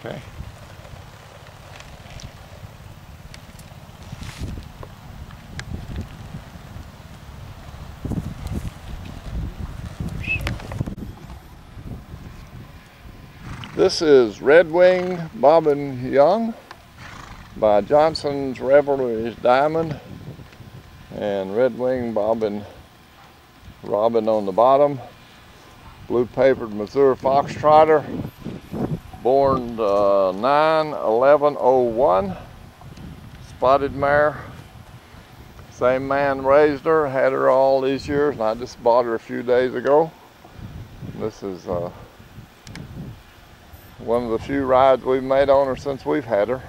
Okay. This is Redwing Bobbin Young by Johnson's Revelry's Diamond, and Redwing Bobbin Robin on the bottom. Blue papered Missouri Fox Trotter, born 9/11/01. Spotted mare. Same man raised her, had her all these years, and I just bought her a few days ago. This is one of the few rides we've made on her since we've had her.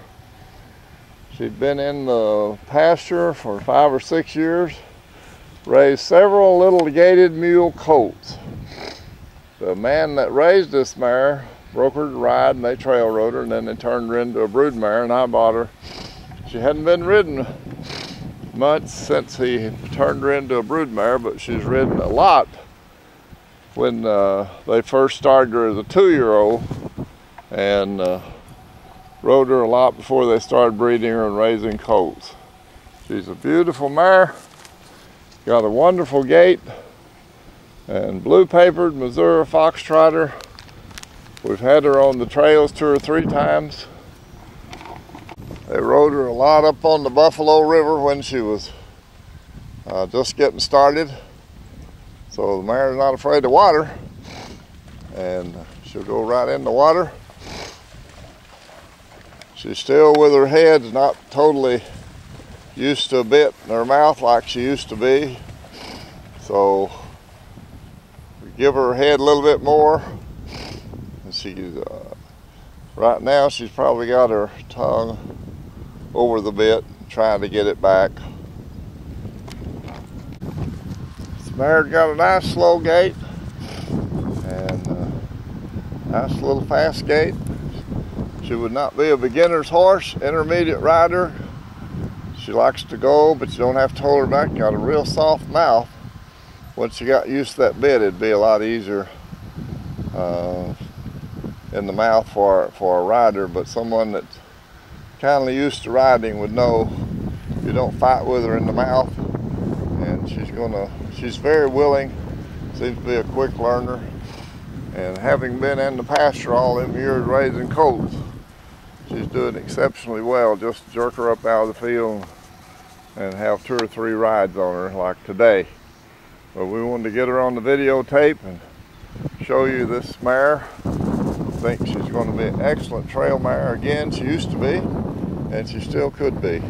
She'd been in the pasture for 5 or 6 years, raised several little gated mule colts. The man that raised this mare broke her to ride, and they trail rode her, and then they turned her into a brood mare, and I bought her. She hadn't been ridden much since he turned her into a brood mare, but she's ridden a lot when they first started her as a 2-year-old, and rode her a lot before they started breeding her and raising colts. She's a beautiful mare, got a wonderful gait, and blue papered Missouri Fox Trotter. We've had her on the trails 2 or 3 times. They rode her a lot up on the Buffalo River when she was just getting started. So the mare's not afraid of water, and she'll go right in the water. She's still with her head not totally used to a bit in her mouth like she used to be. So we give her head a little bit more. And she's, right now she's probably got her tongue over the bit, trying to get it back. This mare's got a nice slow gait and a nice little fast gait. She would not be a beginner's horse, intermediate rider. She likes to go, but you don't have to hold her back. Got a real soft mouth. Once you got used to that bit, it'd be a lot easier in the mouth for a rider, but someone that's kind of used to riding would know you don't fight with her in the mouth, and she's very willing, seems to be a quick learner, and having been in the pasture all them years raising colts, she's doing exceptionally well. Just jerk her up out of the field and have 2 or 3 rides on her like today. But we wanted to get her on the videotape and show you this mare. I think she's going to be an excellent trail mare again. She used to be, and she still could be.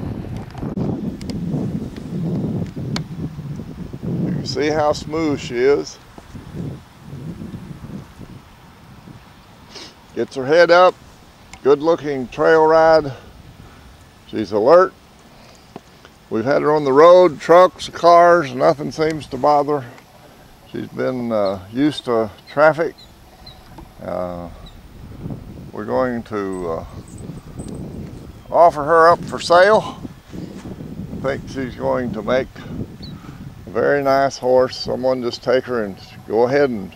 You can see how smooth she is. Gets her head up. Good looking trail ride. She's alert. We've had her on the road, trucks, cars, nothing seems to bother her. She's been used to traffic. We're going to offer her up for sale. I think she's going to make a very nice horse. Someone just take her and go ahead and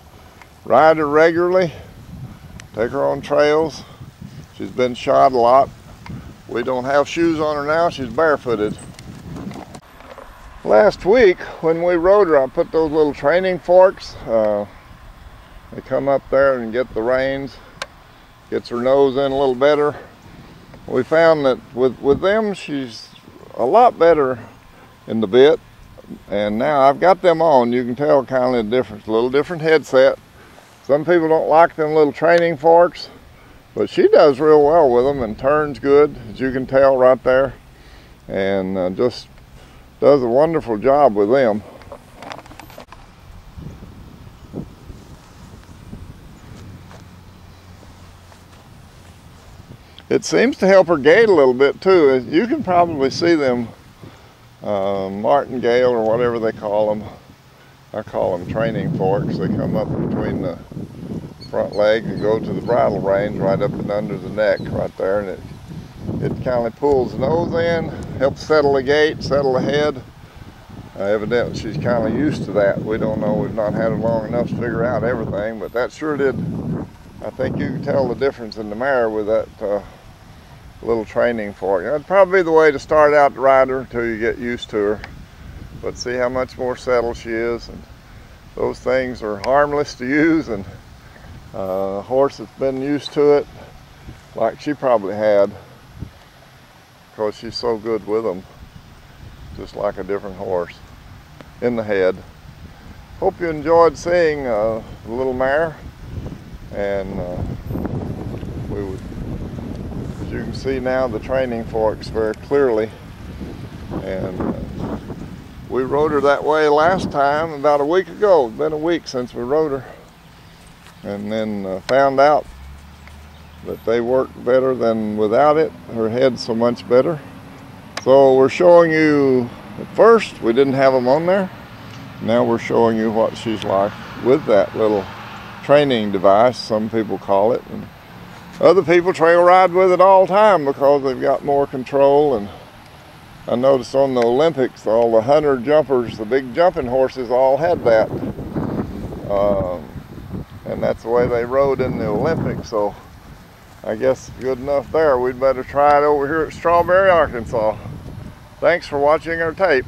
ride her regularly. Take her on trails. She's been shod a lot. We don't have shoes on her now. She's barefooted. Last week when we rode her, I put those little training forks. They come up there and get the reins. Gets her nose in a little better. We found that with them, she's a lot better in the bit. And now I've got them on. You can tell kind of the difference. A little different headset. Some people don't like them little training forks, but she does real well with them and turns good, as you can tell right there, and just does a wonderful job with them. It seems to help her gait a little bit too. You can probably see them martingale or whatever they call them. I call them training forks. They come up between the front leg and go to the bridle reins right up and under the neck right there, and it kind of pulls the nose in, helps settle the gait, settle the head. Evidently she's kind of used to that. We don't know, we've not had her long enough to figure out everything, but that sure did I think you can tell the difference in the mare with that little training fork. That'd probably be the way to start out the rider until you get used to her. But see how much more settled she is, and those things are harmless to use, and a horse that's been used to it, like she probably had, because she's so good with them, just like a different horse in the head. Hope you enjoyed seeing the little mare, and we would, as you can see now, the training forks very clearly, and we rode her that way last time about a week ago. It's been a week since we rode her, and then found out that they work better than without it. Her head's so much better. So we're showing you, at first we didn't have them on there. Now we're showing you what she's like with that little training device, some people call it. And other people trail ride with it all the time because they've got more control. And I noticed on the Olympics, all the 100 jumpers, the big jumping horses all had that. And that's the way they rode in the Olympics. So I guess good enough there. We'd better try it over here at Strawberry, Arkansas. Thanks for watching our tape.